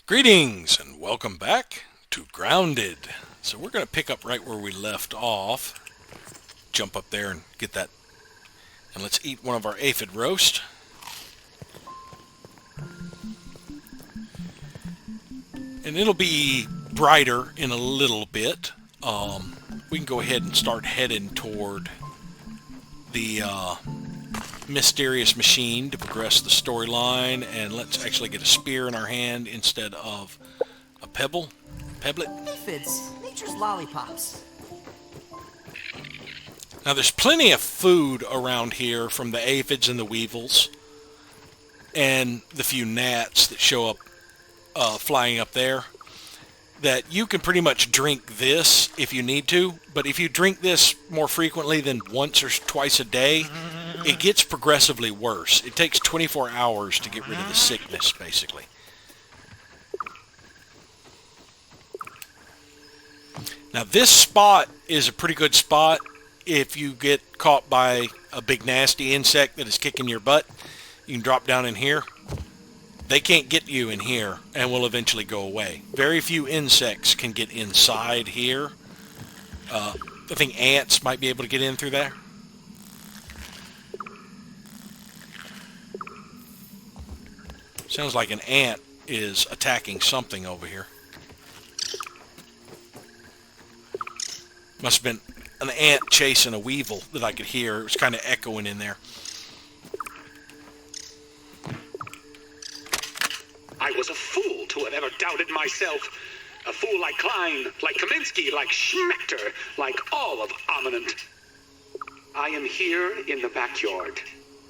Greetings and welcome back to Grounded. So we're going to pick up right where we left off. Jump up there and get that. And let's eat one of our aphid roast. And it'll be brighter in a little bit. We can go ahead and start heading toward the mysterious machine to progress the storyline. And let's actually get a spear in our hand instead of a pebblet. Aphids, nature's lollipops. Now there's plenty of food around here from the aphids and the weevils and the few gnats that show up flying up there, that you can pretty much drink this if you need to, but if you drink this more frequently than once or twice a day, it gets progressively worse. It takes 24 hours to get rid of the sickness, basically. Now this spot is a pretty good spot if you get caught by a big nasty insect that is kicking your butt. You can drop down in here. They can't get you in here and will eventually go away. Very few insects can get inside here. I think ants might be able to get in through there. Sounds like an ant is attacking something over here. Must have been an ant chasing a weevil that I could hear. It was kind of echoing in there. I was a fool to have ever doubted myself. A fool like Klein, like Kaminsky, like Schmechter, like all of Ominent. I am here in the backyard.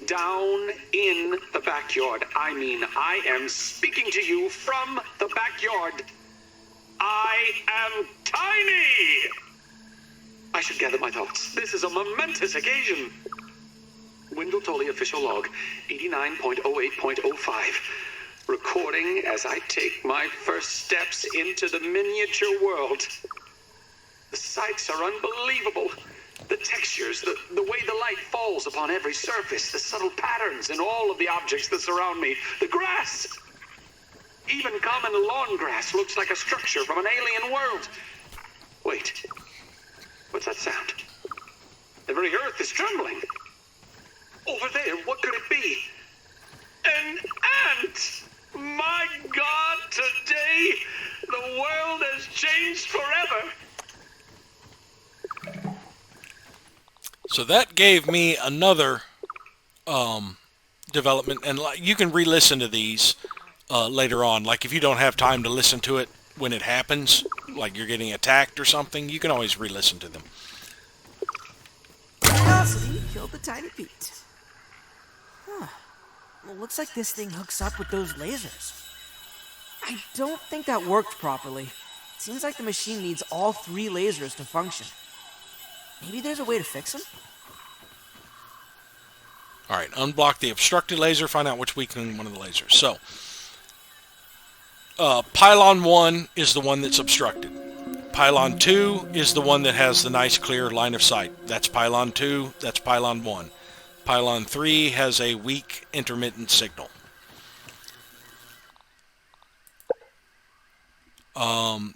Down in the backyard. I mean, I am speaking to you from the backyard. I am tiny! I should gather my thoughts. This is a momentous occasion. Wendell Tully official log, 89.08.05. Recording as I take my first steps into the miniature world. The sights are unbelievable. The textures, the way the light falls upon every surface, the subtle patterns in all of the objects that surround me. The grass! Even common lawn grass looks like a structure from an alien world. Wait. What's that sound? The very earth is trembling. Over there, what could it be? An ant! My God, today, the world has changed forever. So that gave me another development, and you can re-listen to these later on. Like if you don't have time to listen to it when it happens, like you're getting attacked or something, you can always re-listen to them. Curiosity killed the tiny Pete. Huh. Well, looks like this thing hooks up with those lasers. I don't think that worked properly. Seems like the machine needs all three lasers to function. Maybe there's a way to fix them? Alright, unblock the obstructed laser, find out which weakening one of the lasers. So, pylon 1 is the one that's obstructed. Pylon 2 is the one that has the nice clear line of sight. That's pylon 2, that's pylon 1. Pylon 3 has a weak intermittent signal.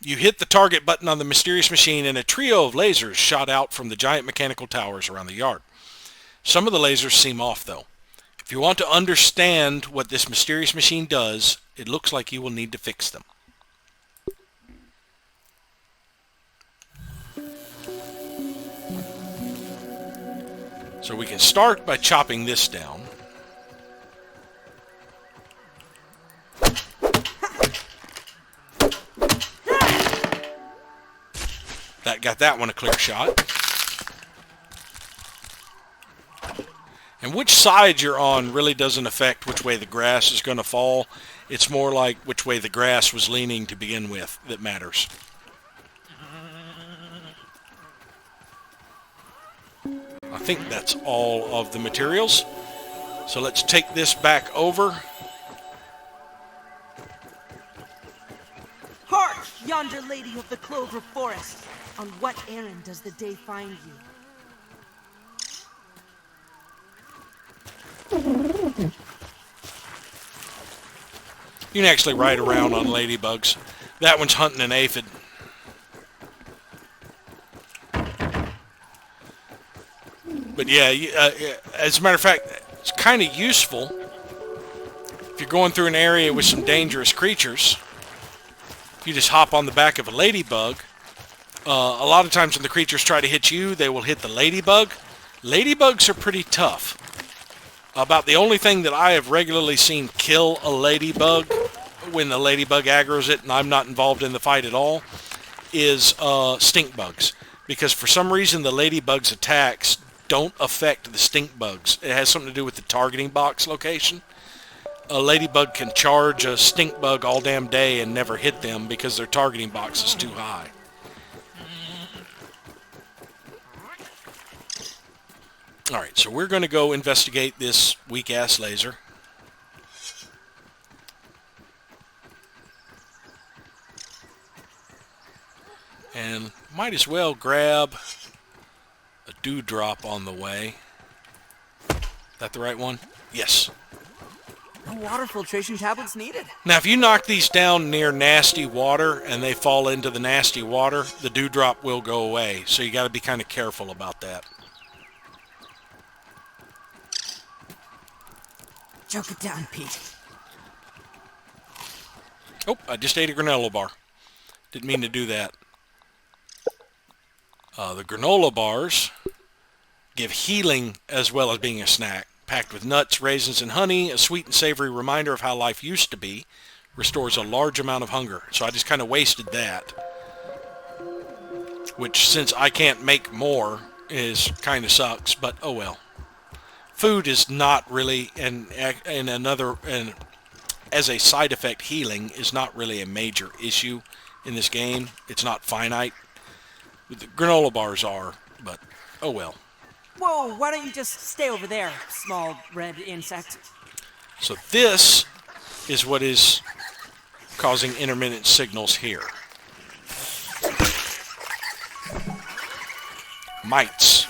You hit the target button on the mysterious machine and a trio of lasers shot out from the giant mechanical towers around the yard. Some of the lasers seem off though. If you want to understand what this mysterious machine does, it looks like you will need to fix them. So we can start by chopping this down. That got that one a clear shot. And which side you're on really doesn't affect which way the grass is going to fall. It's more like which way the grass was leaning to begin with that matters. I think that's all of the materials. So let's take this back over. Hark, yonder lady of the clover forest. On what errand does the day find you? You can actually ride around on ladybugs. That one's hunting an aphid. But yeah, as a matter of fact, it's kind of useful if you're going through an area with some dangerous creatures. You just hop on the back of a ladybug. A lot of times when the creatures try to hit you, they will hit the ladybug. Ladybugs are pretty tough. About the only thing that I have regularly seen kill a ladybug when the ladybug aggroes it and I'm not involved in the fight at all is stink bugs. Because for some reason the ladybug's attacks don't affect the stink bugs. It has something to do with the targeting box location. A ladybug can charge a stink bug all damn day and never hit them because their targeting box is too high. Alright, so we're going to go investigate this weak-ass laser. And might as well grab a dewdrop on the way. That the right one? Yes. No water filtration tablets needed. Now, if you knock these down near nasty water and they fall into the nasty water, the dewdrop will go away. So you got to be kind of careful about that. Choke it down, Pete. Oh, I just ate a granola bar. Didn't mean to do that. The granola bars give healing as well as being a snack. Packed with nuts, raisins, and honey, a sweet and savory reminder of how life used to be. Restores a large amount of hunger. So I just kind of wasted that. Which, since I can't make more, is kind of sucks, but oh well. Food is not really, and as a side effect, healing is not really a major issue in this game. It's not finite. The granola bars are, but oh well. Whoa, why don't you just stay over there, small red insect? So this is what is causing intermittent signals here. Mites.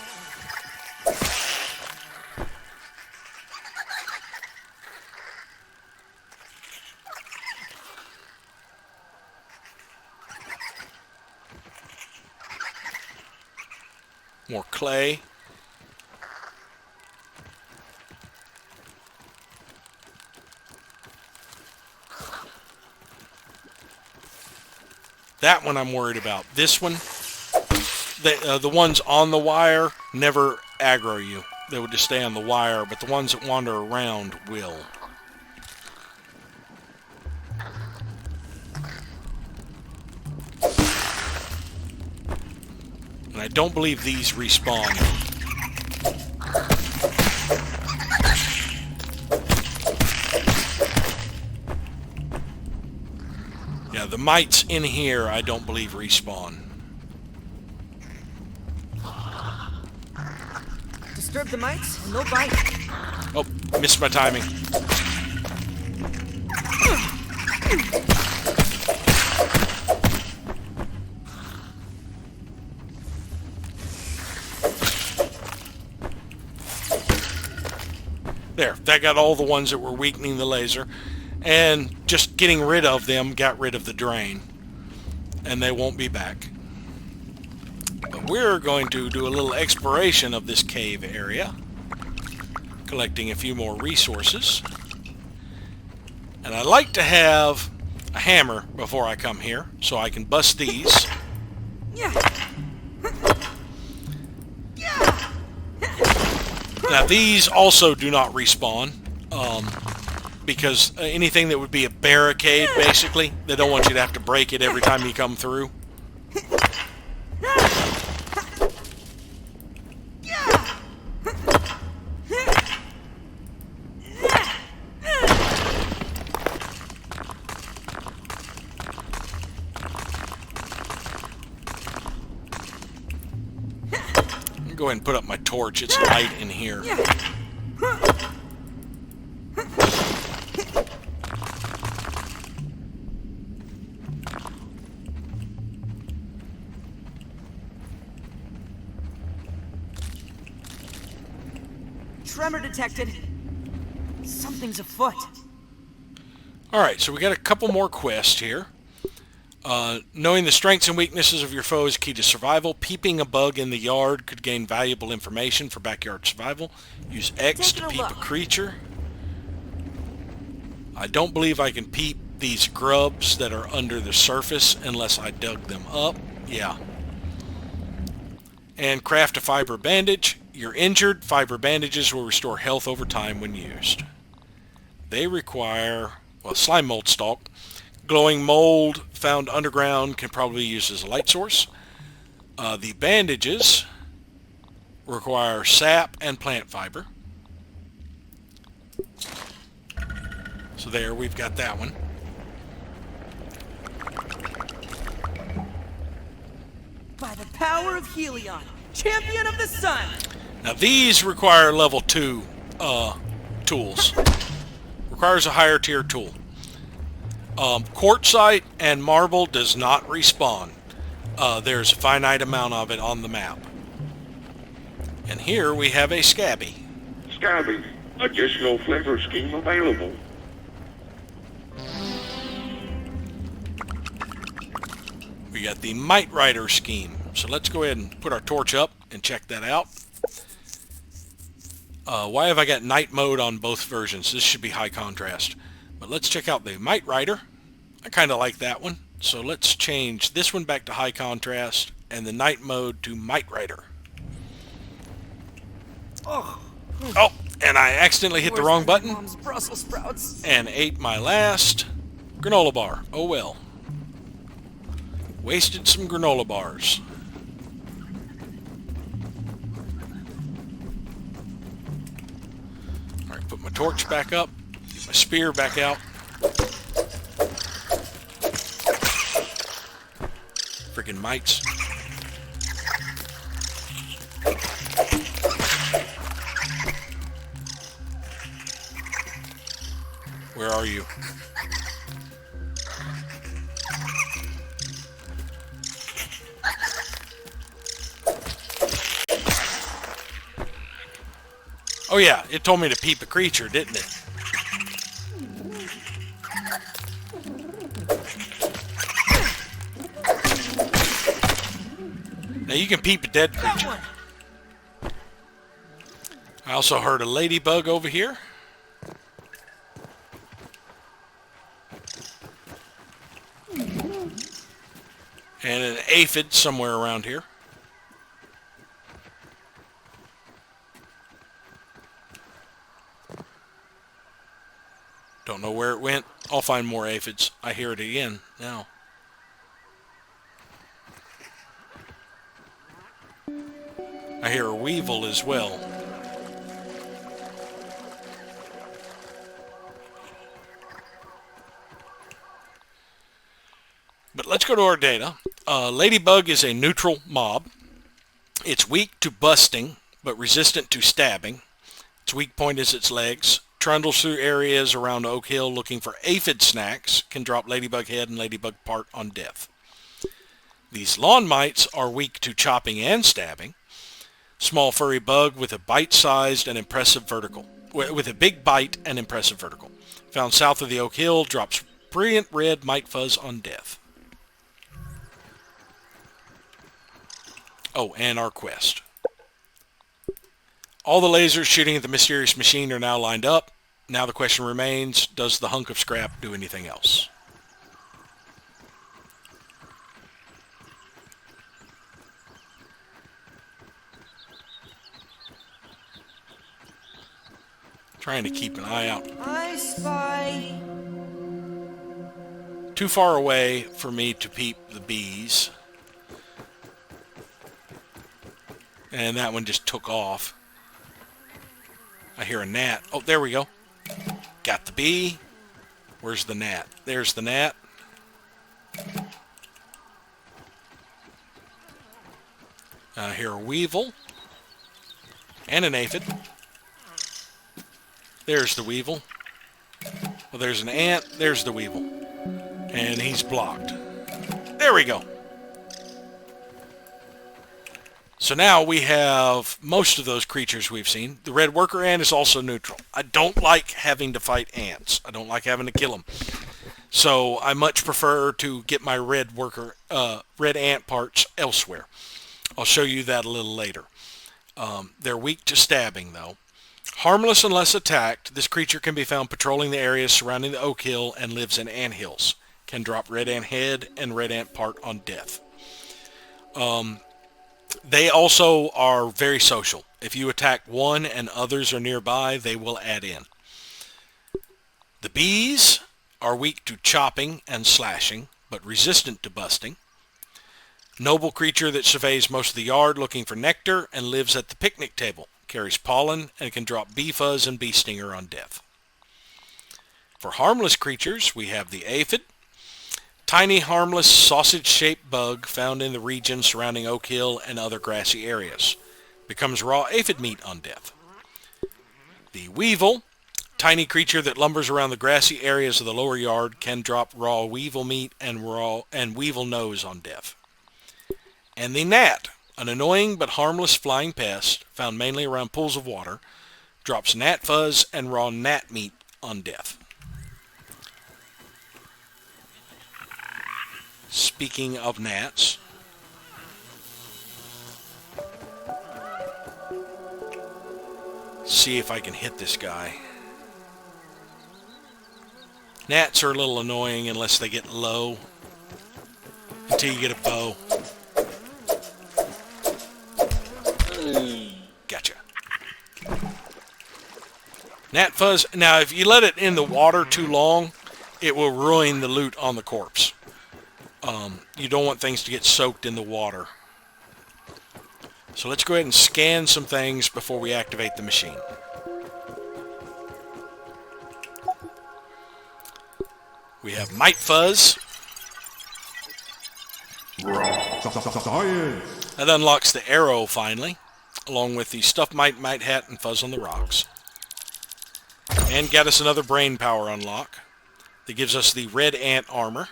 More clay. That one I'm worried about. This one, the ones on the wire never aggro you. They would just stay on the wire, but the ones that wander around will. And I don't believe these respawn. Yeah, the mites in here I don't believe respawn. Disturb the mites and they'll bite. Oh, missed my timing. There, that got all the ones that were weakening the laser. And just getting rid of them got rid of the drain. And they won't be back. But we're going to do a little exploration of this cave area. Collecting a few more resources. And I like to have a hammer before I come here, so I can bust these. Now these also do not respawn, because anything that would be a barricade, basically, they don't want you to have to break it every time you come through. Go ahead and put up my torch. It's light in here. Tremor detected. Something's afoot. Alright, so we got a couple more quests here. Knowing the strengths and weaknesses of your foe is key to survival. Peeping a bug in the yard could gain valuable information for backyard survival. Use X to peep a creature. I don't believe I can peep these grubs that are under the surface unless I dug them up. Yeah. And craft a fiber bandage. You're injured. Fiber bandages will restore health over time when used. They require, well, slime mold stalk. Glowing mold found underground can probably be used as a light source. The bandages require sap and plant fiber. So there, we've got that one. By the power of Helion, champion of the sun! Now these require level 2 tools. Requires a higher tier tool. Quartzite and marble does not respawn. There's a finite amount of it on the map. And here we have a Scabby. Scabby, additional flavor scheme available. We got the Might Rider scheme. So let's go ahead and put our torch up and check that out. Why have I got night mode on both versions? This should be high contrast. But let's check out the Might Rider. I kind of like that one. So let's change this one back to high contrast and the night mode to Might Rider. Oh, Oh, and I accidentally hit the wrong button Mom's Brussels sprouts. and ate my last granola bar. Oh well. Wasted some granola bars. Alright, put my torch back up. Get my spear back out. Freaking mites. Where are you? Oh yeah, it told me to peep a creature, didn't it? Now you can peep a dead creature. I also heard a ladybug over here. And an aphid somewhere around here. Don't know where it went. I'll find more aphids. I hear it again now. I hear a weevil as well. But let's go to our data. Ladybug is a neutral mob. It's weak to busting, but resistant to stabbing. Its weak point is its legs. Trundles through areas around Oak Hill looking for aphid snacks. Can drop ladybug head and ladybug part on death. These lawn mites are weak to chopping and stabbing. Small furry bug with a bite-sized and impressive vertical. With a big bite and impressive vertical. Found south of the Oak Hill, drops brilliant red mite fuzz on death. Oh, and our quest. All the lasers shooting at the mysterious machine are now lined up. Now the question remains, does the hunk of scrap do anything else? Trying to keep an eye out. I spy. Too far away for me to peep the bees. And that one just took off. I hear a gnat. Oh, there we go. Got the bee. Where's the gnat? There's the gnat. I hear a weevil. And an aphid. There's the weevil. Well, there's an ant. There's the weevil. And he's blocked. There we go. So now we have most of those creatures we've seen. The red worker ant is also neutral. I don't like having to fight ants. I don't like having to kill them. So I much prefer to get my red ant parts elsewhere. I'll show you that a little later. They're weak to stabbing, though. Harmless unless attacked, this creature can be found patrolling the areas surrounding the oak hill and lives in ant hills. Can drop red ant head and red ant part on death. They also are very social. If you attack one and others are nearby, they will add in. The bees are weak to chopping and slashing, but resistant to busting. Noble creature that surveys most of the yard looking for nectar and lives at the picnic table. Carries pollen and can drop bee fuzz and bee stinger on death. For harmless creatures, we have the aphid. Tiny, harmless, sausage-shaped bug found in the region surrounding Oak Hill and other grassy areas. Becomes raw aphid meat on death. The weevil. Tiny creature that lumbers around the grassy areas of the lower yard, can drop raw weevil meat and weevil nose on death. And the gnat, an annoying but harmless flying pest found mainly around pools of water, drops gnat fuzz and raw gnat meat on death. Speaking of gnats, see if I can hit this guy. Gnats are a little annoying unless they get low, until you get a bow. Gotcha. Gnat fuzz. Now, if you let it in the water too long, it will ruin the loot on the corpse. You don't want things to get soaked in the water. So let's go ahead and scan some things before we activate the machine. We have Might Fuzz. That unlocks the arrow finally, along with the Stuffed Might Hat and Fuzz on the Rocks. And got us another Brain Power unlock that gives us the Red Ant Armor.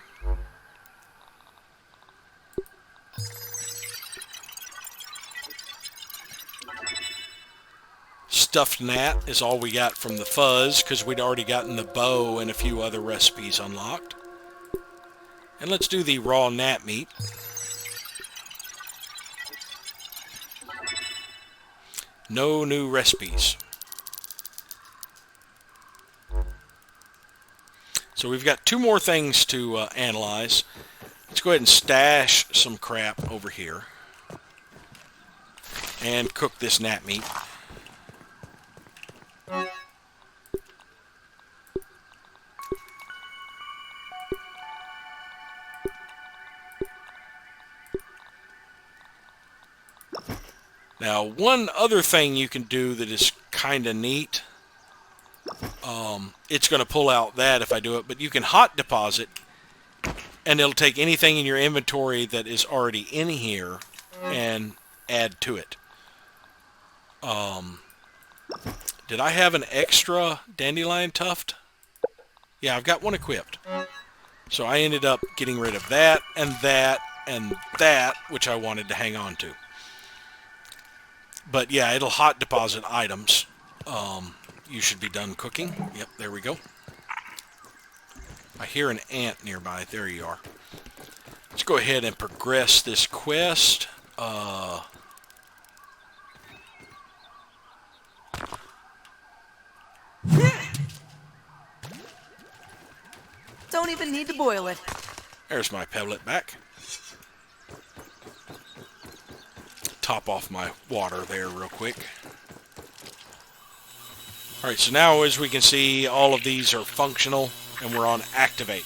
Stuffed Gnat is all we got from the Fuzz, because we'd already gotten the bow and a few other recipes unlocked. And let's do the raw gnat meat. No new recipes. So we've got two more things to analyze. Let's go ahead and stash some crap over here. And cook this gnat meat. Now, one other thing you can do that is kind of neat, it's going to pull out that if I do it, but you can hot deposit, and it'll take anything in your inventory that is already in here and add to it. Did I have an extra dandelion tuft? Yeah, I've got one equipped. So I ended up getting rid of that, and that, and that, which I wanted to hang on to. But yeah, it'll hot deposit items. You should be done cooking. Yep, there we go. I hear an ant nearby. There you are. Let's go ahead and progress this quest. Don't even need to boil it. There's my pebblet back. Top off my water there real quick. Alright, so now as we can see, all of these are functional, and we're on activate.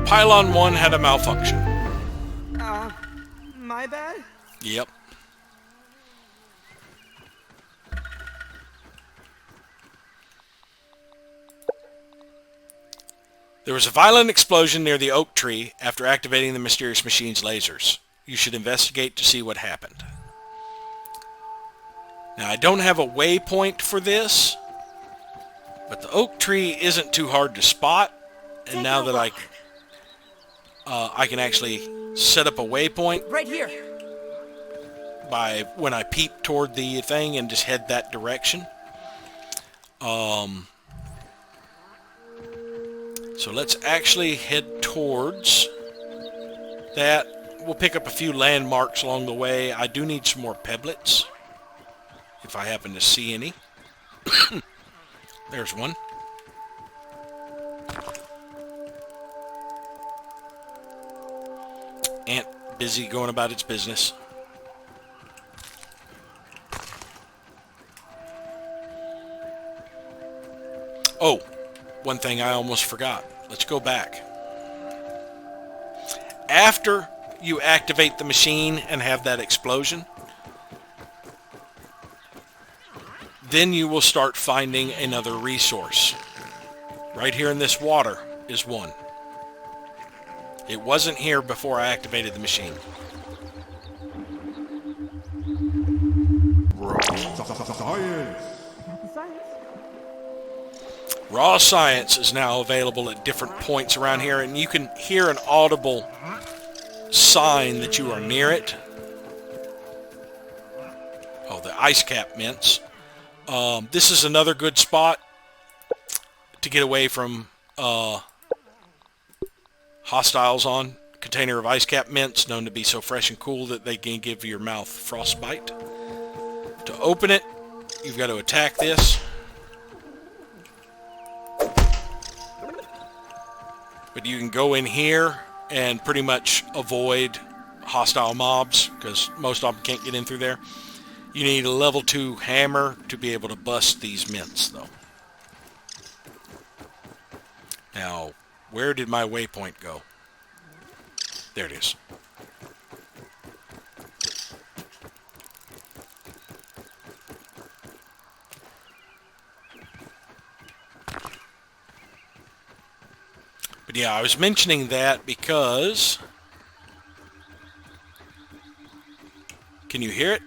Pylon 1 had a malfunction. My bad? Yep. There was a violent explosion near the oak tree after activating the mysterious machine's lasers. You should investigate to see what happened. Now, I don't have a waypoint for this, but the oak tree isn't too hard to spot. And now that I can actually set up a waypoint Right here. by when I peep toward the thing and just head that direction. So let's actually head towards that. We'll pick up a few landmarks along the way. I do need some more pebblets, if I happen to see any. There's one. Ant busy going about its business. Oh, one thing I almost forgot. Let's go back. After you activate the machine and have that explosion, then you will start finding another resource. Right here in this water is one. It wasn't here before I activated the machine. Raw Science is now available at different points around here, and you can hear an audible sign that you are near it. Oh, the ice cap mints. This is another good spot to get away from hostiles on. Container of ice cap mints, known to be so fresh and cool that they can give your mouth frostbite. To open it, you've got to attack this. But you can go in here and pretty much avoid hostile mobs, because most of them can't get in through there. You need a level 2 hammer to be able to bust these mints, though. Now, where did my waypoint go? There it is. But yeah, I was mentioning that because... Can you hear it?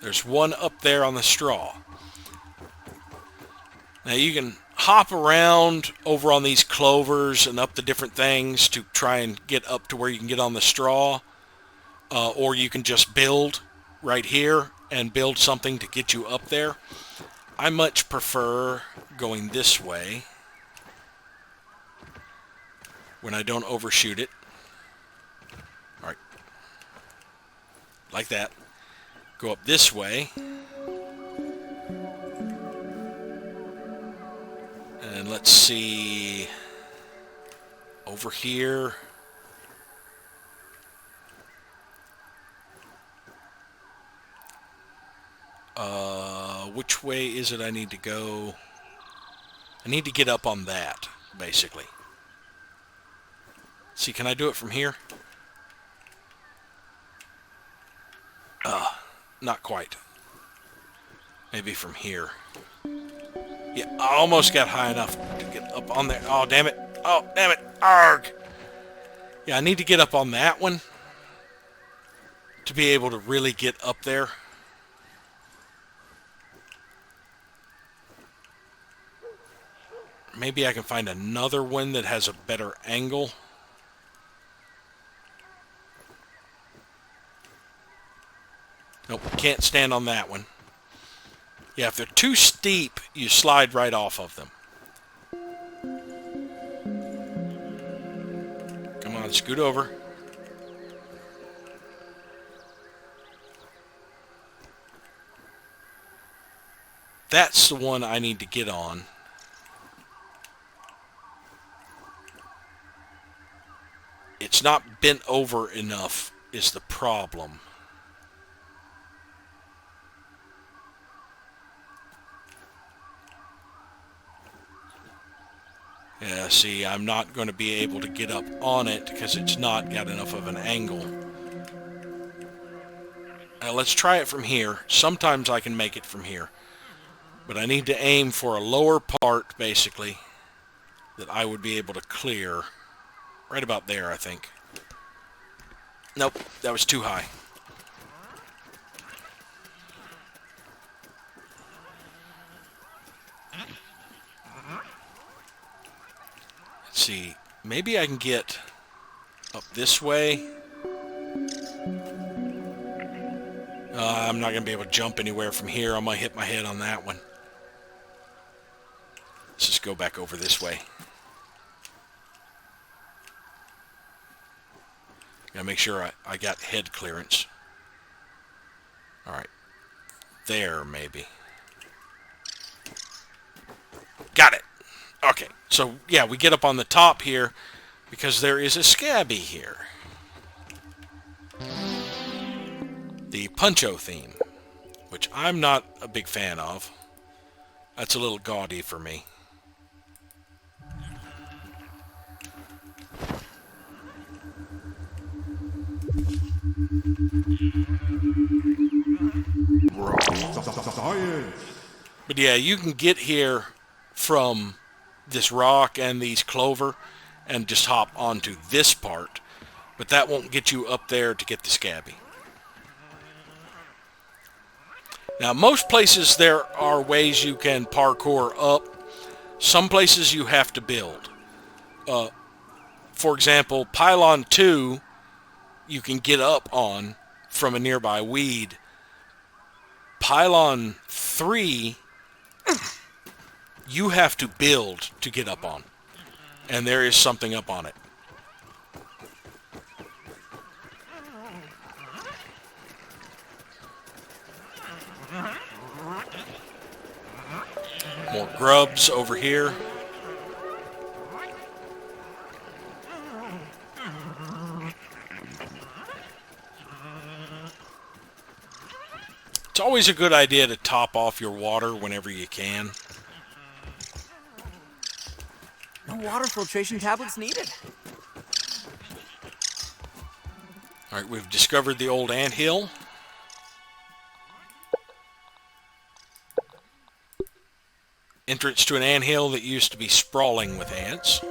There's one up there on the straw. Now you can hop around over on these clovers and up the different things to try and get up to where you can get on the straw. Or you can just build right here and build something to get you up there. I much prefer going this way when I don't overshoot it. Alright. Like that. Go up this way. And let's see. Over here. Which way is it I need to go? I need to get up on that, basically. See, can I do it from here? Not quite. Maybe from here. Yeah, I almost got high enough to get up on there. Oh, damn it. Oh, damn it. Arg! Yeah, I need to get up on that one to be able to really get up there. Maybe I can find another one that has a better angle. Nope, can't stand on that one. Yeah, if they're too steep, you slide right off of them. Come on, scoot over. That's the one I need to get on. It's not bent over enough is the problem. Yeah, see, I'm not going to be able to get up on it because it's not got enough of an angle. Now let's try it from here. Sometimes I can make it from here. But I need to aim for a lower part, basically, that I would be able to clear. Right about there, I think. Nope, that was too high. see. Maybe I can get up this way. I'm not going to be able to jump anywhere from here. I might hit my head on that one. Let's just go back over this way. Gotta make sure I got head clearance. Alright. There, maybe. Got it! Okay, so yeah, we get up on the top here because there is a Scabby here. The Puncho theme, which I'm not a big fan of. That's a little gaudy for me. But yeah, you can get here from this rock and these clover and just hop onto this part, but that won't get you up there to get the Scabby. Now, most places there are ways you can parkour up. Some places you have to build. For example, Pylon 2, you can get up on from a nearby weed. Pylon 3, you have to build to get up on. And there is something up on it. More grubs over here. It's always a good idea to top off your water whenever you can. No water filtration tablets needed. Alright, we've discovered the old anthill. Entrance to an anthill that used to be sprawling with ants.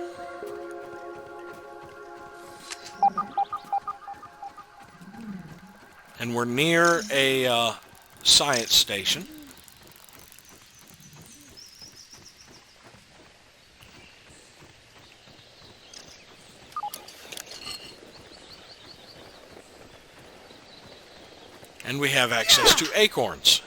And we're near a science station. And we have access to acorns.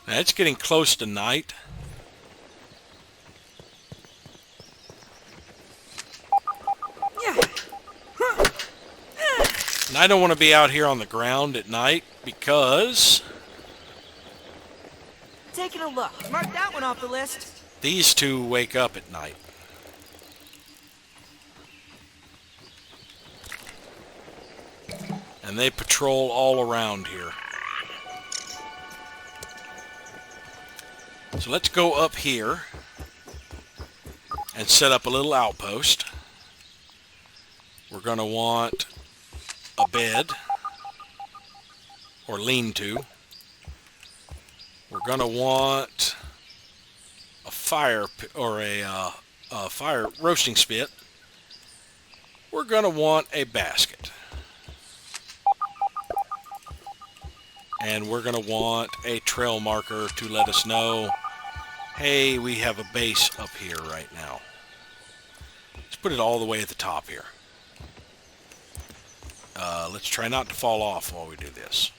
Now it's getting close to night. And I don't want to be out here on the ground at night because Taking a look. Mark that one off the list. these two wake up at night. And they patrol all around here. So let's go up here and set up a little outpost. We're going to want a bed or lean-to. We're going to want a fire or a fire roasting spit. We're going to want a basket. And we're going to want a trail marker to let us know, hey, we have a base up here right now. Let's put it all the way at the top here. Let's try not to fall off while we do this.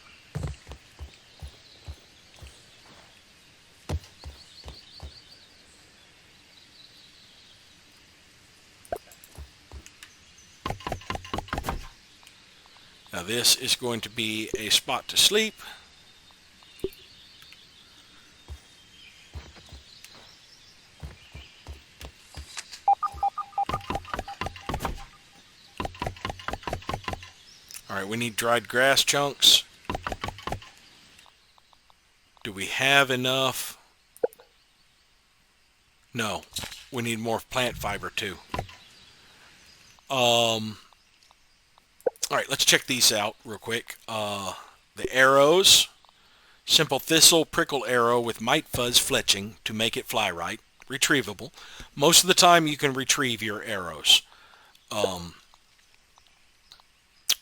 Now this is going to be a spot to sleep. Alright, we need dried grass chunks. Do we have enough? No. We need more plant fiber too. Alright, let's check these out real quick. The arrows. Simple thistle prickle arrow with mite fuzz fletching to make it fly right. Retrievable. Most of the time you can retrieve your arrows.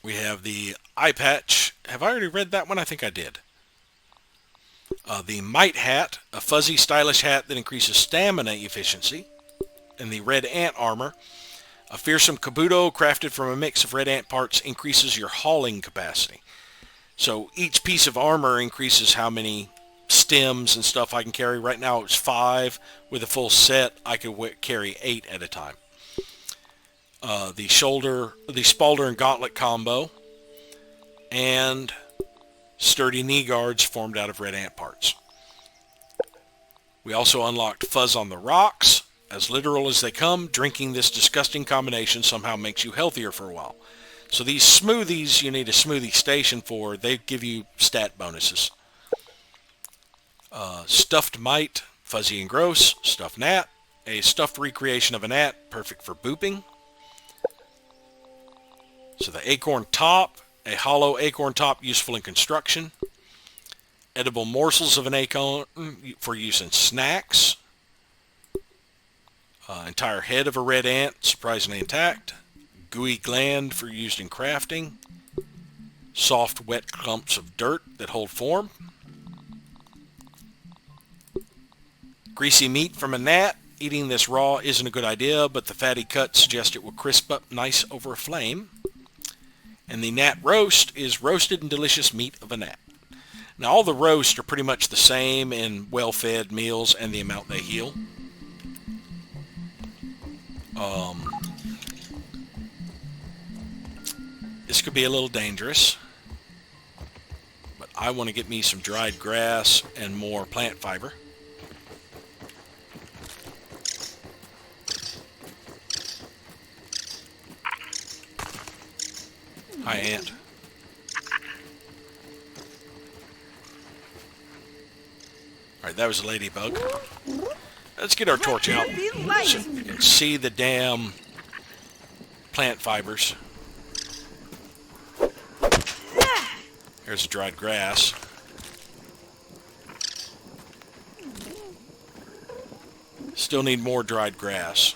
We have the eye patch. Have I already read that one? I think I did. The Might Hat, a fuzzy, stylish hat that increases stamina efficiency. And the Red Ant Armor, a fearsome kabuto crafted from a mix of red ant parts, increases your hauling capacity. So each piece of armor increases how many stems and stuff I can carry. Right now it's 5. With a full set, I could carry 8 at a time. The Spalder and Gauntlet combo, and sturdy knee guards formed out of red ant parts. We also unlocked Fuzz on the Rocks. As literal as they come, drinking this disgusting combination somehow makes you healthier for a while. So these smoothies you need a smoothie station for. They give you stat bonuses. Stuffed Mite, fuzzy and gross. Stuffed Gnat, a stuffed recreation of a gnat, perfect for booping. So the Acorn Top, a hollow acorn top useful in construction. Edible morsels of an acorn for use in snacks. Entire head of a red ant, surprisingly intact. Gooey gland for used in crafting. Soft, wet clumps of dirt that hold form. Greasy meat from a gnat. Eating this raw isn't a good idea, but the fatty cuts suggest it will crisp up nice over a flame. And the gnat roast is roasted and delicious meat of a gnat. Now all the roasts are pretty much the same in well-fed meals and the amount they heal. This could be a little dangerous, but I want to get me some dried grass and more plant fiber. Hi, ant. Alright, that was a ladybug. Let's get our torch out so you can see the damn plant fibers. There's dried grass. Still need more dried grass.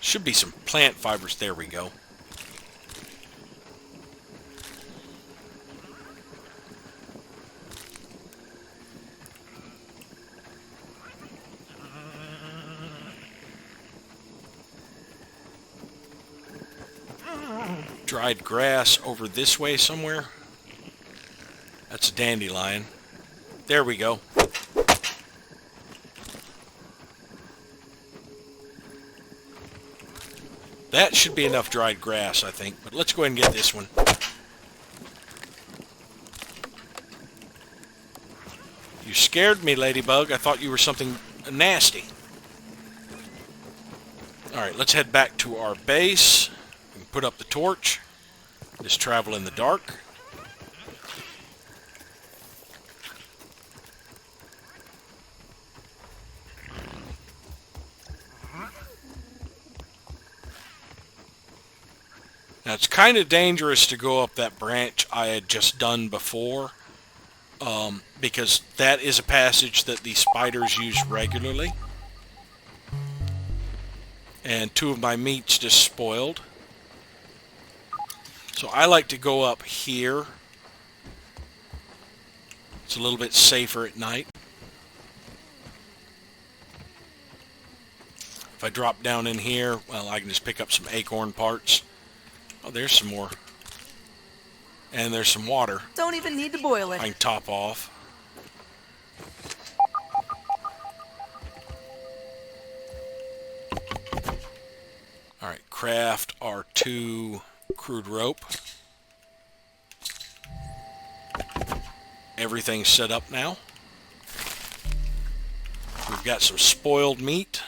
Should be some plant fibers. There we go. Dried grass over this way somewhere. That's a dandelion. There we go. That should be enough dried grass, I think. But let's go ahead and get this one. You scared me, ladybug. I thought you were something nasty. Alright, let's head back to our base and put up the torch. Just travel in the dark. Now it's kind of dangerous to go up that branch I had just done before, because that is a passage that the spiders use regularly. And 2 of my meats just spoiled. So I like to go up here. It's a little bit safer at night. If I drop down in here, well, I can just pick up some acorn parts. Oh, there's some more. And there's some water. Don't even need to boil it. I can top off. Alright, craft our 2 crude rope. Everything's set up now. We've got some spoiled meat.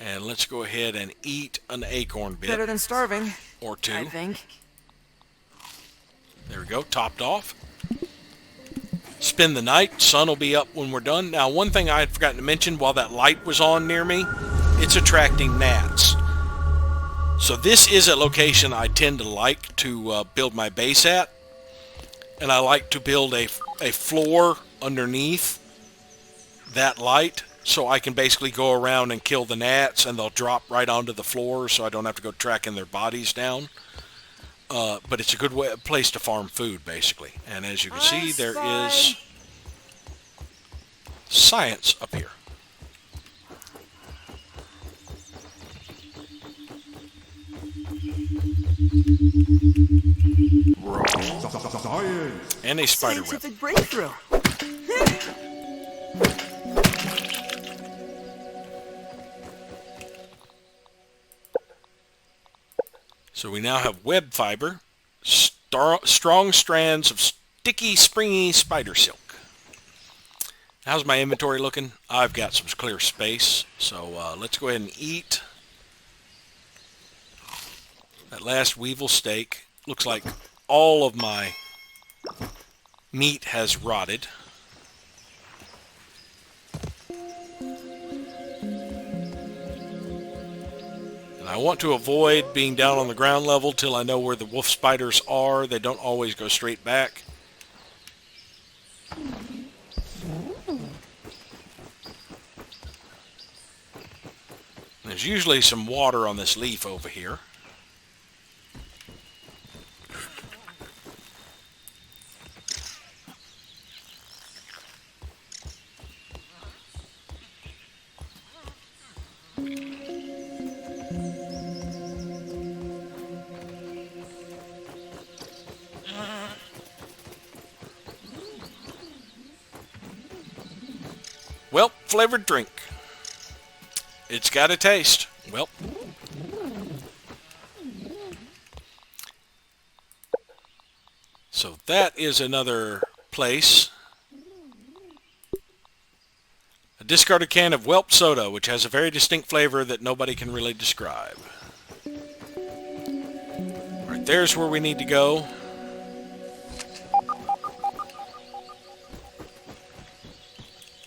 And let's go ahead and eat an acorn bit. Better than starving. Or 2. I think. There we go, topped off. Spend the night. Sun will be up when we're done. Now, one thing I had forgotten to mention while that light was on near me, it's attracting gnats. So this is a location I tend to like to build my base at. and I like to build a floor underneath that light, so I can basically go around and kill the gnats, and they'll drop right onto the floor, so I don't have to go tracking their bodies down. But it's a good place to farm food, basically. And as you can see, there is science up here. Science. And a spider web. Scientific breakthrough. So we now have web fiber, strong strands of sticky, springy spider silk. How's my inventory looking? I've got some clear space, so let's go ahead and eat. That last weevil steak. Looks like all of my meat has rotted. I want to avoid being down on the ground level till I know where the wolf spiders are. They don't always go straight back. There's usually some water on this leaf over here. Well, flavored drink. It's got a taste. Well. So that is another place. A discarded can of Whelp soda, which has a very distinct flavor that nobody can really describe. Right there's where we need to go.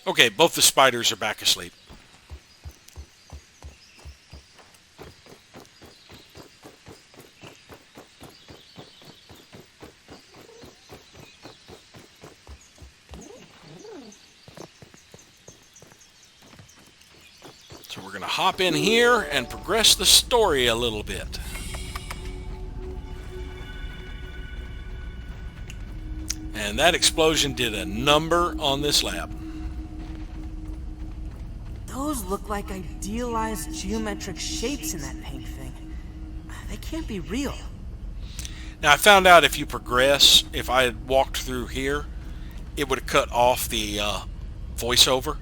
Okay, both the spiders are back asleep. So we're going to hop in here and progress the story a little bit. And that explosion did a number on this lab. Those look like idealized geometric shapes in that paint thing. They can't be real. Now I found out if you progress, if I had walked through here, it would have cut off the voiceover.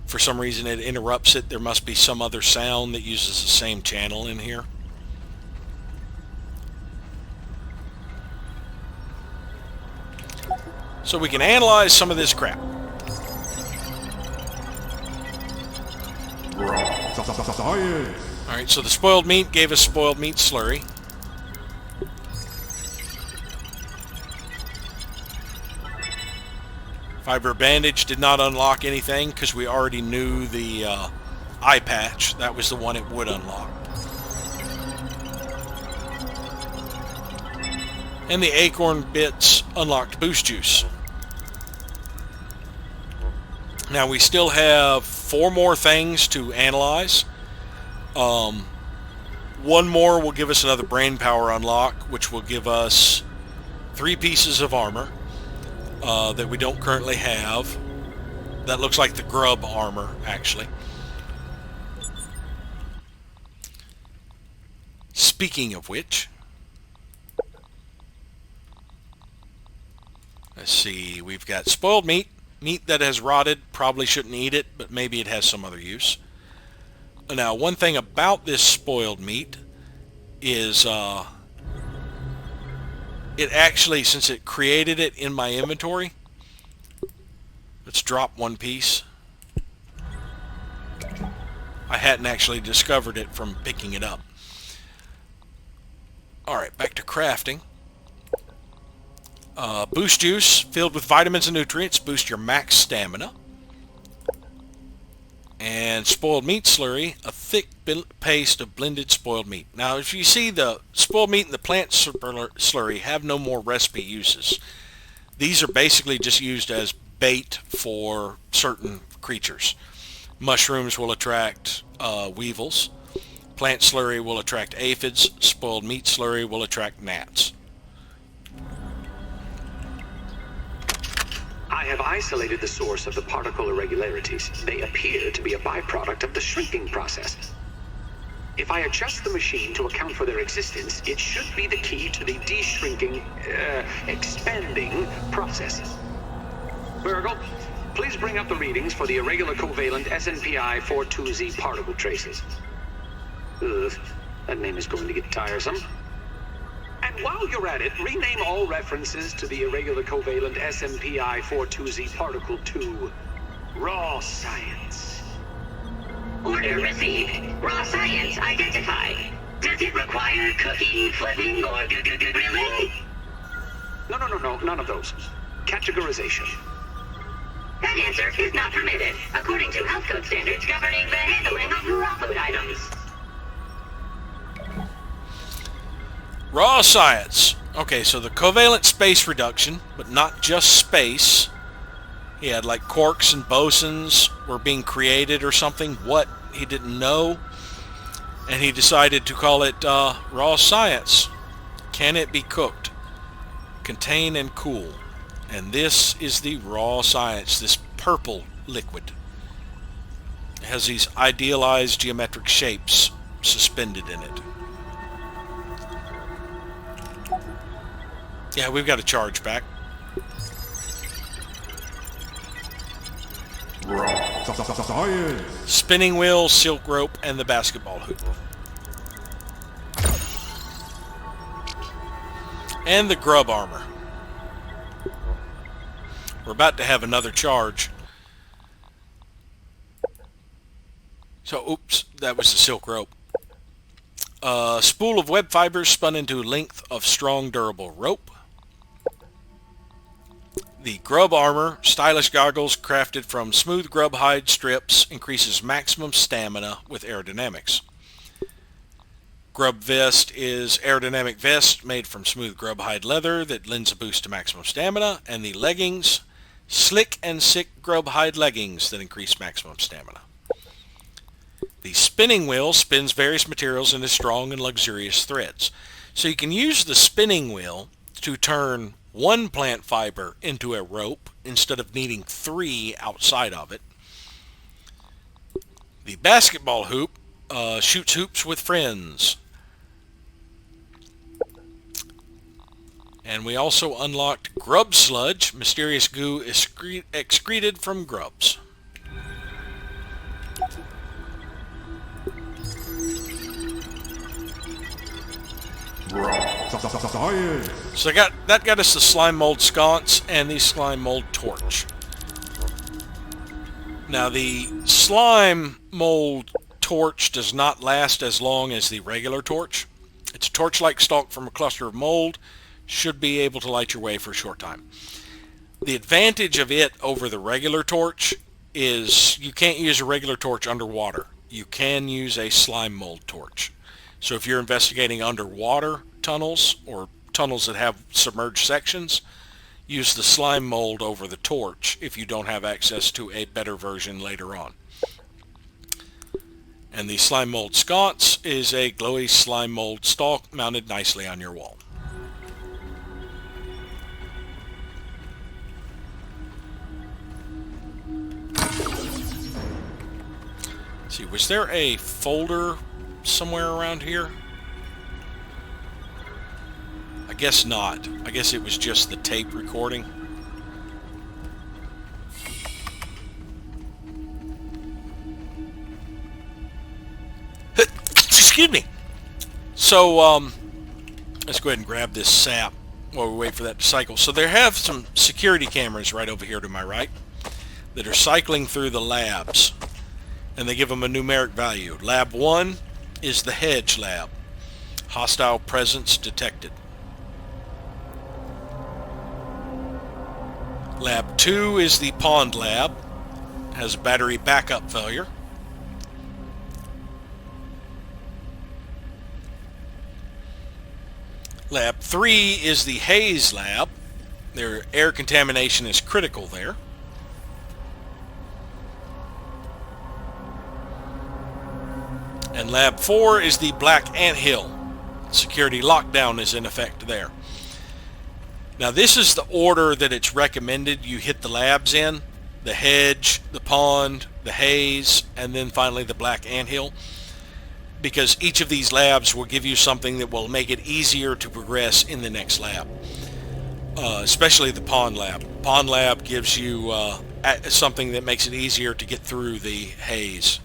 For some reason it interrupts it. There must be some other sound that uses the same channel in here. So we can analyze some of this crap. Science. Alright, so the spoiled meat gave us spoiled meat slurry. Fiber bandage did not unlock anything because we already knew the eye patch. That was the one it would unlock. And the acorn bits unlocked boost juice. Now we still have 4 more things to analyze. One more will give us another brain power unlock, which will give us 3 pieces of armor that we don't currently have. That looks like the grub armor, actually. Speaking of which, let's see, we've got spoiled meat. Meat that has rotted, probably shouldn't eat it, but maybe it has some other use. Now, one thing about this spoiled meat is it actually, since it created it in my inventory, let's drop 1 piece. I hadn't actually discovered it from picking it up. Alright, back to crafting. Boost juice filled with vitamins and nutrients boost your max stamina. And spoiled meat slurry, a thick paste of blended spoiled meat. Now if you see, the spoiled meat and the plant slurry have no more recipe uses. These are basically just used as bait for certain creatures. Mushrooms will attract weevils. Plant slurry will attract aphids. Spoiled meat slurry will attract gnats. I have isolated the source of the particle irregularities. They appear to be a byproduct of the shrinking process. If I adjust the machine to account for their existence, it should be the key to the de-shrinking, expanding process. Burgle, please bring up the readings for the irregular covalent SNPI 42Z particle traces. Ugh, that name is going to get tiresome. And while you're at it, rename all references to the irregular covalent SNPI 42Z particle to raw science. Order received. Raw science identified. Does it require cooking, flipping, or grilling? No, none of those. Categorization. That answer is not permitted, according to health code standards governing the handling of raw food items. Raw science. Okay, so the covalent space reduction, but not just space. He had like quarks and bosons were being created or something. What? He didn't know. And he decided to call it raw science. Can it be cooked? Contain and cool. And this is the raw science, this purple liquid. It has these idealized geometric shapes suspended in it. Yeah, we've got a charge back. Science. Spinning wheel, silk rope, and the basketball hoop. And the grub armor. We're about to have another charge. So, oops, that was the silk rope. A spool of web fibers spun into length of strong, durable rope. The grub armor, stylish goggles crafted from smooth grub hide strips, increases maximum stamina with aerodynamics. Grub vest is aerodynamic vest made from smooth grub hide leather that lends a boost to maximum stamina. And the leggings, slick and sick grub hide leggings that increase maximum stamina. The spinning wheel spins various materials into strong and luxurious threads. So you can use the spinning wheel to turn one plant fiber into a rope instead of needing 3 outside of it. The basketball hoop shoots hoops with friends. And we also unlocked grub sludge, mysterious goo excreted from grubs. Science. So that got us the slime mold sconce and the slime mold torch. Now the slime mold torch does not last as long as the regular torch. It's a torch-like stalk from a cluster of mold. Should be able to light your way for a short time. The advantage of it over the regular torch is you can't use a regular torch underwater. You can use a slime mold torch. So if you're investigating underwater tunnels or tunnels that have submerged sections, use the slime mold over the torch if you don't have access to a better version later on. And the slime mold sconce is a glowy slime mold stalk mounted nicely on your wall. Let's see, was there a folder somewhere around here? I guess not. I guess it was just the tape recording. Excuse me. So, let's go ahead and grab this sap while we wait for that to cycle. So they have some security cameras right over here to my right that are cycling through the labs. And they give them a numeric value. Lab 1 is the hedge lab. Hostile presence detected. Lab 2 is the pond lab. Has a battery backup failure. Lab 3 is the haze lab. Their air contamination is critical there. And Lab 4 is the Black Anthill. Security lockdown is in effect there. Now this is the order that it's recommended you hit the labs in. The hedge, the pond, the haze, and then finally the Black Anthill. Because each of these labs will give you something that will make it easier to progress in the next lab. Especially the pond lab. Pond lab gives you something that makes it easier to get through the haze.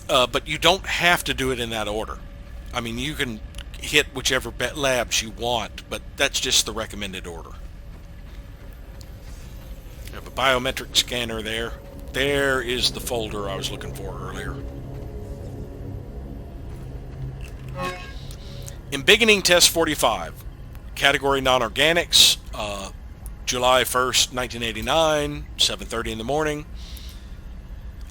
But you don't have to do it in that order. I mean, you can hit whichever labs you want, but that's just the recommended order. You have a biometric scanner there. There is the folder I was looking for earlier. Embiggening Test 45. Category Non-Organics. July 1st, 1989, 7:30 in the morning.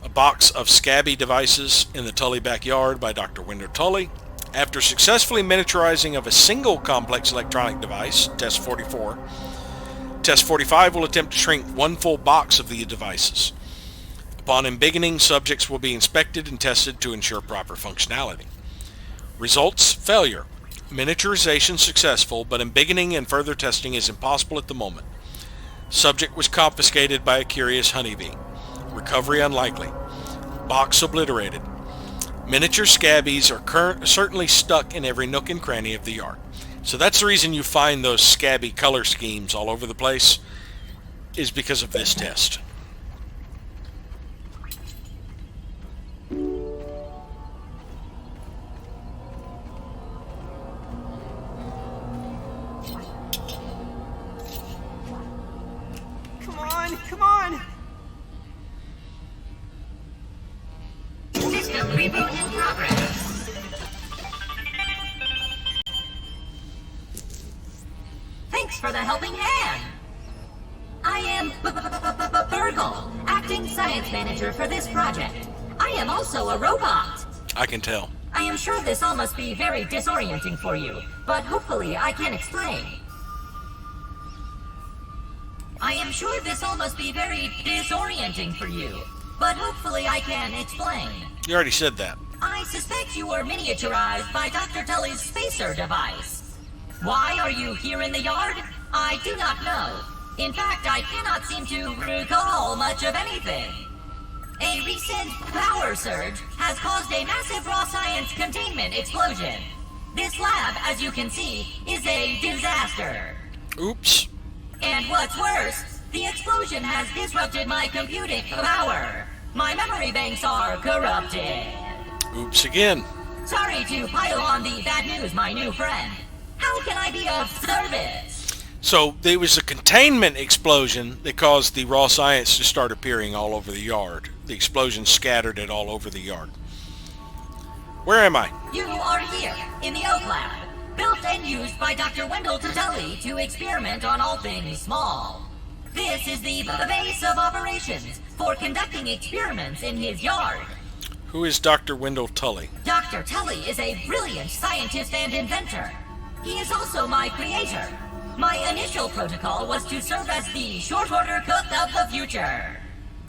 A box of scabby devices in the Tully backyard by Dr. Wendell Tully. After successfully miniaturizing of a single complex electronic device, Test 44, Test 45 will attempt to shrink one full box of the devices. Upon embiggening, subjects will be inspected and tested to ensure proper functionality. Results: failure. Miniaturization successful, but embiggening and further testing is impossible at the moment. Subject was confiscated by a curious honeybee. Recovery unlikely. Box obliterated. Miniature scabbies are certainly stuck in every nook and cranny of the yard. So that's the reason you find those scabby color schemes all over the place, is because of this test. Come on! System reboot in progress. Thanks for the helping hand. I am Burgle, acting science manager for this project. I am also a robot. I can tell. I am sure this all must be very disorienting for you, but hopefully I can explain. I am sure this all must be very disorienting for you, but hopefully I can explain. You already said that. I suspect you were miniaturized by Dr. Tully's spacer device. Why are you here in the yard? I do not know. In fact, I cannot seem to recall much of anything. A recent power surge has caused a massive raw science containment explosion. This lab, as you can see, is a disaster. Oops. And what's worse, the explosion has disrupted my computing power. My memory banks are corrupted. Oops again. Sorry to pile on the bad news, my new friend. How can I be of service? So there was a containment explosion that caused the raw science to start appearing all over the yard. The explosion scattered it all over the yard. Where am I? You are here, in the Oak Lab, built and used by Dr. Wendell Tully to experiment on all things small. This is the base of operations for conducting experiments in his yard. Who is Dr. Wendell Tully? Dr. Tully is a brilliant scientist and inventor. He is also my creator. My initial protocol was to serve as the short-order cook of the future.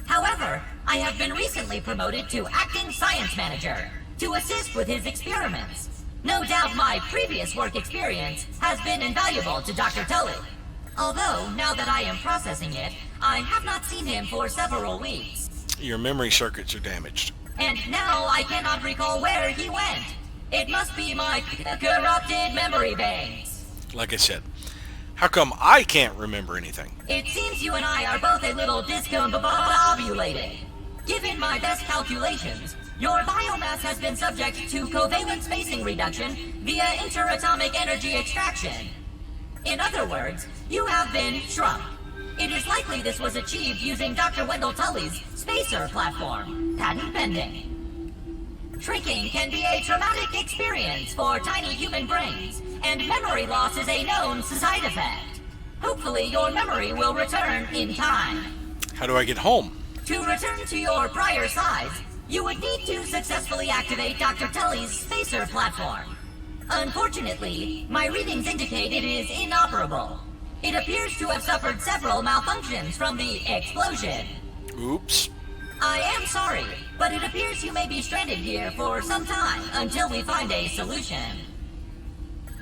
However, I have been recently promoted to acting science manager to assist with his experiments. No doubt my previous work experience has been invaluable to Dr. Tully. Although, now that I am processing it, I have not seen him for several weeks. Your memory circuits are damaged. And now I cannot recall where he went. It must be my corrupted memory banks. Like I said, how come I can't remember anything? It seems you and I are both a little discombobulated. Given my best calculations, your biomass has been subject to covalent spacing reduction via interatomic energy extraction. In other words, you have been shrunk. It is likely this was achieved using Dr. Wendell Tully's spacer platform, patent pending. Shrinking can be a traumatic experience for tiny human brains, and memory loss is a known side effect. Hopefully your memory will return in time. How do I get home? To return to your prior size, you would need to successfully activate Dr. Tully's spacer platform. Unfortunately, my readings indicate it is inoperable. It appears to have suffered several malfunctions from the explosion. Oops. I am sorry, but it appears you may be stranded here for some time until we find a solution.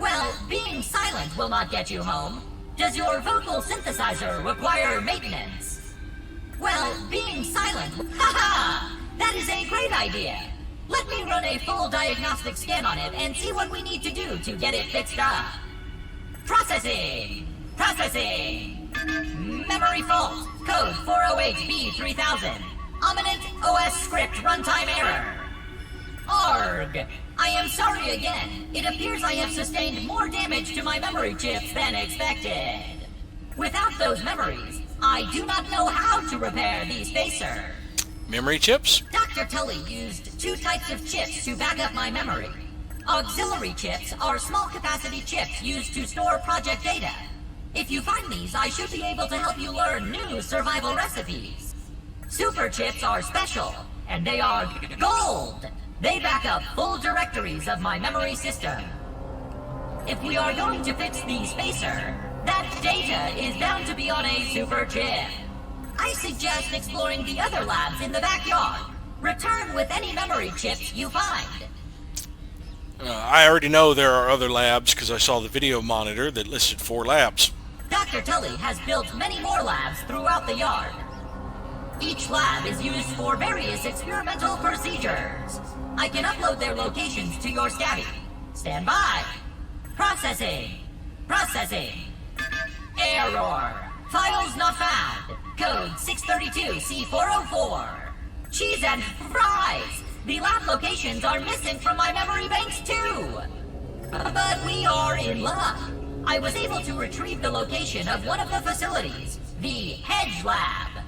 Well, being silent will not get you home. Does your vocal synthesizer require maintenance? Well, being silent... Haha! That is a great idea! Let me run a full diagnostic scan on it and see what we need to do to get it fixed up. Processing! Processing! Memory fault. Code 408B3000. Ominent OS script runtime error. Arg! I am sorry again. It appears I have sustained more damage to my memory chips than expected. Without those memories, I do not know how to repair the spacer. Memory chips? Dr. Tully used 2 types of chips to back up my memory. Auxiliary chips are small capacity chips used to store project data. If you find these, I should be able to help you learn new survival recipes. Super chips are special, and they are gold. They back up full directories of my memory system. If we are going to fix the spacer, that data is bound to be on a super chip. I suggest exploring the other labs in the backyard. Return with any memory chips you find. I already know there are other labs because I saw the video monitor that listed 4 labs. Dr. Tully has built many more labs throughout the yard. Each lab is used for various experimental procedures. I can upload their locations to your Scabby. Stand by. Processing. Processing. Error. Files not found. Code 632C404. Cheese and fries. The lab locations are missing from my memory banks too. But we are in luck. I was able to retrieve the location of one of the facilities, the Hedge Lab.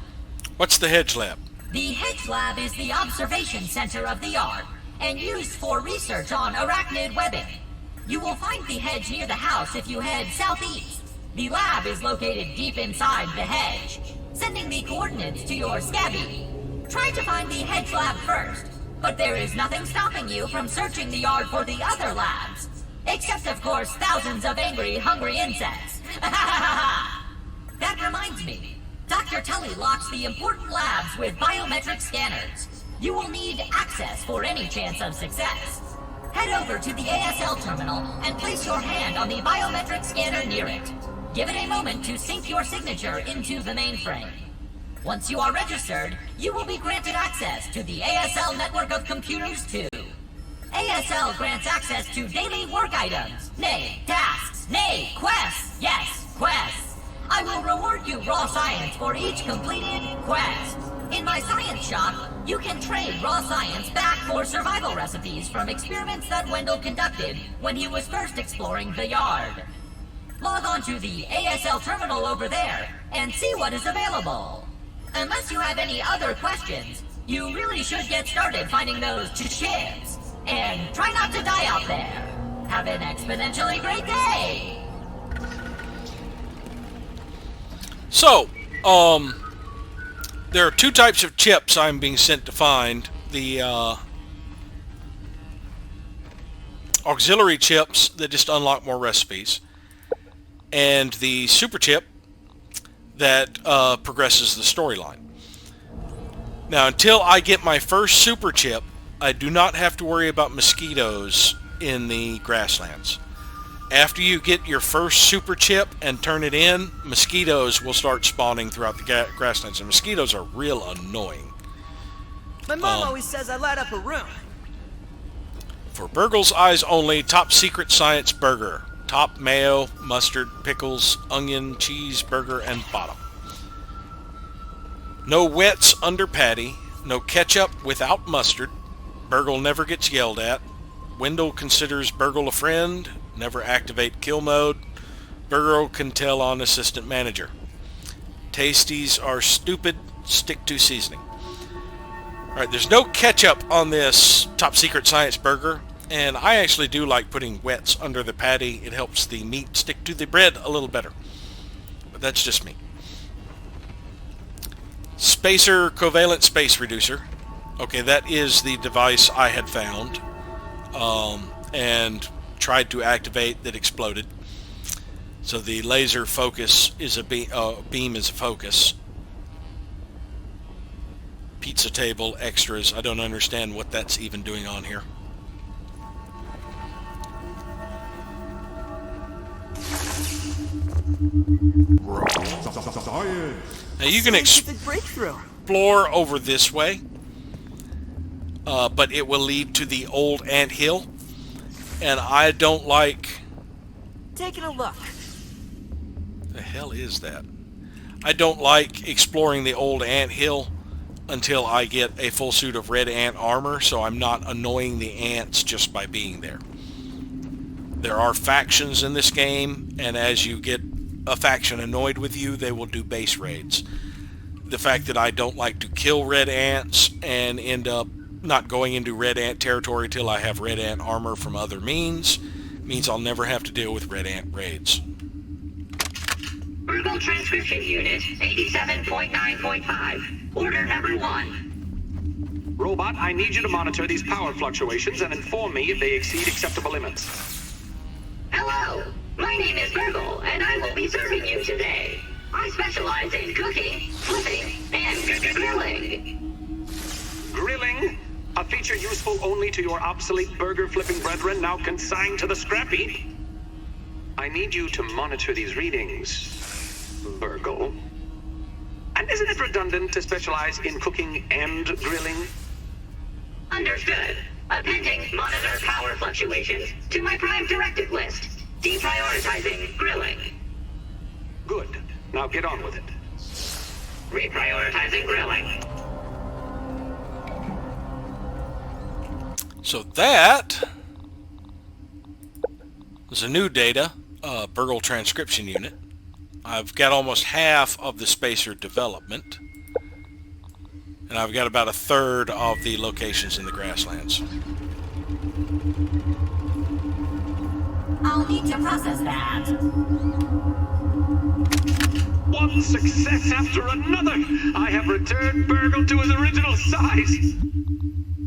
What's the Hedge Lab? The Hedge Lab is the observation center of the yard and used for research on arachnid webbing. You will find the hedge near the house if you head southeast. The lab is located deep inside the hedge, sending the coordinates to your Scabby. Try to find the Hedge Lab first, but there is nothing stopping you from searching the yard for the other labs. Except, of course, thousands of angry, hungry insects. That reminds me. Dr. Tully locks the important labs with biometric scanners. You will need access for any chance of success. Head over to the ASL terminal and place your hand on the biometric scanner near it. Give it a moment to sync your signature into the mainframe. Once you are registered, you will be granted access to the ASL network of computers too. ASL grants access to daily work items, nay, tasks, nay, quests, yes, quests. I will reward you raw science for each completed quest. In my science shop, you can trade raw science back for survival recipes from experiments that Wendell conducted when he was first exploring the yard. Log on to the ASL terminal over there and see what is available. Unless you have any other questions, you really should get started finding those chips. And try not to die out there. Have an exponentially great day! So, there are 2 types of chips I'm being sent to find. The auxiliary chips that just unlock more recipes, and the super chip that progresses the storyline. Now, until I get my first super chip, I do not have to worry about mosquitoes in the grasslands. After you get your first super chip and turn it in, mosquitoes will start spawning throughout the grasslands, and mosquitoes are real annoying. My mom always says I light up a room. For Burgle's Eyes Only, Top Secret Science Burger. Top mayo, mustard, pickles, onion, cheese, burger, and bottom. No wets under patty. No ketchup without mustard. Burgle never gets yelled at. Wendell considers Burgle a friend. Never activate kill mode. Burgle can tell on assistant manager. Tasties are stupid. Stick to seasoning. Alright, there's no ketchup on this Top Secret Science Burger. And I actually do like putting wets under the patty. It helps the meat stick to the bread a little better. But that's just me. Spacer Covalent Space Reducer. Okay, that is the device I had found and tried to activate that exploded. So the laser focus is a beam is a focus. Pizza table, extras. I don't understand what that's even doing on here. Science. Now you can Scientific breakthrough. explore over this way, but it will lead to the old anthill, and I don't like... Taking a look. The hell is that? I don't like exploring the old anthill until I get a full suit of red ant armor, so I'm not annoying the ants just by being there. There are factions in this game, and as you get a faction annoyed with you, they will do base raids. The fact that I don't like to kill red ants and end up not going into red ant territory till I have red ant armor from other means I'll never have to deal with red ant raids. Verbal transcription unit 87.9.5. Order number 1. Robot, I need you to monitor these power fluctuations and inform me if they exceed acceptable limits. Hello, my name is Virgil, and I will be serving you today. I specialize in cooking, flipping, and grilling. Grilling? A feature useful only to your obsolete burger-flipping brethren, now consigned to the scrap heap? I need you to monitor these readings, Virgil. And isn't it redundant to specialize in cooking and grilling? Understood. Appending monitor power fluctuations to my prime directive list. Deprioritizing grilling. Good. Now get on with it. Reprioritizing grilling. So that is a new data, Burgle transcription unit. I've got almost half of the spacer development, and I've got about a third of the locations in the grasslands. I'll need to process that. One success after another! I have returned Burgle to his original size!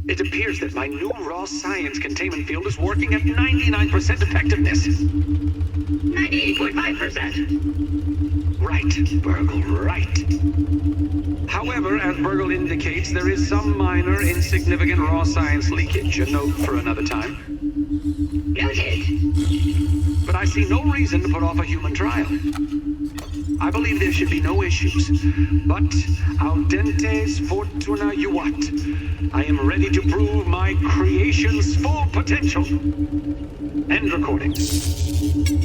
It appears that my new raw science containment field is working at 99% effectiveness. 98.5%. Right, Burgle, right. However, as Burgle indicates, there is some minor, insignificant raw science leakage. A note for another time. Noted. But I see no reason to put off a human trial. I believe there should be no issues. But audentes fortuna juvat. I am ready to prove my creation's full potential. End recording.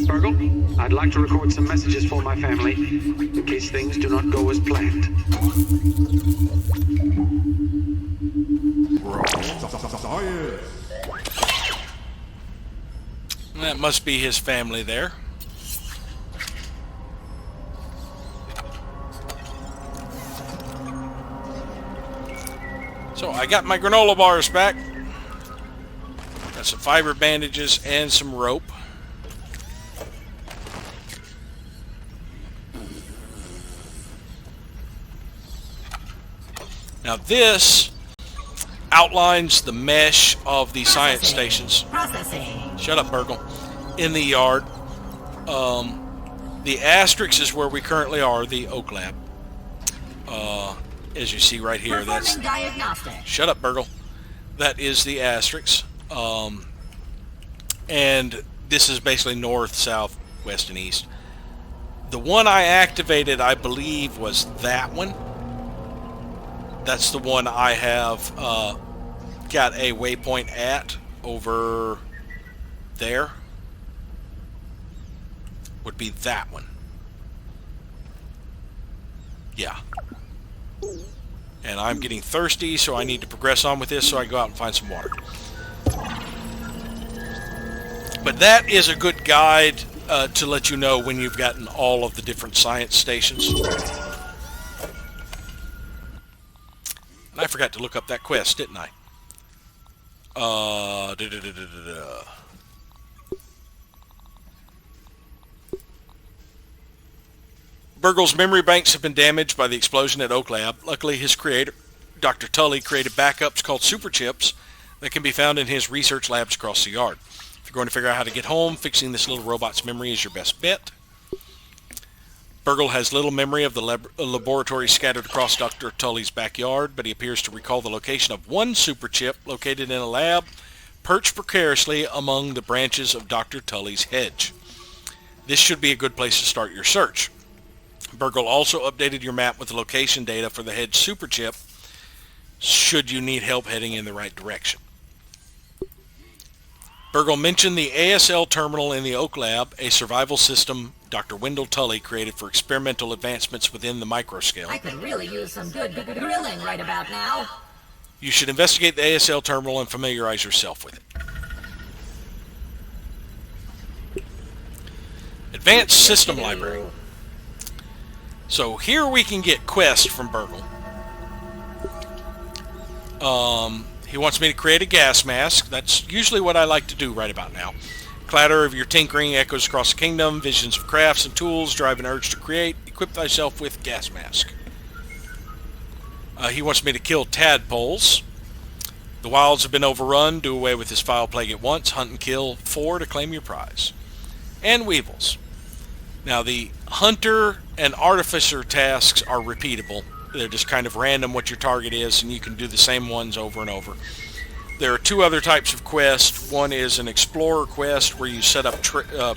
Burgle, I'd like to record some messages for my family, in case things do not go as planned. Science. That must be his family there. So I got my granola bars back. Got some fiber bandages and some rope. Now this outlines the mesh of the science stations. Processing. Shut up, Burgle. In the yard. The asterisk is where we currently are, the Oak Lab. As you see right here, that's... Performing diagnostic. Shut up, Burgle. That is the asterisk. And this is basically north, south, west, and east. The one I activated, I believe, was that one. That's the one I have got a waypoint at over there. Would be that one. Yeah. And I'm getting thirsty, so I need to progress on with this, so I go out and find some water. But that is a good guide to let you know when you've gotten all of the different science stations. And I forgot to look up that quest, didn't I? Burgle's memory banks have been damaged by the explosion at Oak Lab. Luckily, his creator, Dr. Tully, created backups called super chips that can be found in his research labs across the yard. If you're going to figure out how to get home, fixing this little robot's memory is your best bet. Burgle has little memory of the laboratory scattered across Dr. Tully's backyard, but he appears to recall the location of one super chip located in a lab perched precariously among the branches of Dr. Tully's hedge. This should be a good place to start your search. Burgle also updated your map with the location data for the hedge super chip should you need help heading in the right direction. Burgle mentioned the ASL terminal in the Oak Lab, a survival system Dr. Wendell Tully created for experimental advancements within the microscale. I could really use some good grilling right about now. You should investigate the ASL terminal and familiarize yourself with it. Advanced System Library. So here we can get quests from Burgle. He wants me to create a gas mask. That's usually what I like to do right about now. Clatter of your tinkering echoes across the kingdom. Visions of crafts and tools drive an urge to create. Equip thyself with gas mask. He wants me to kill tadpoles. The wilds have been overrun. Do away with this foul plague at once. Hunt and kill 4 to claim your prize. And weevils. Now the hunter and artificer tasks are repeatable. They're just kind of random what your target is, and you can do the same ones over and over. There are 2 other types of quests. One is an explorer quest where you set up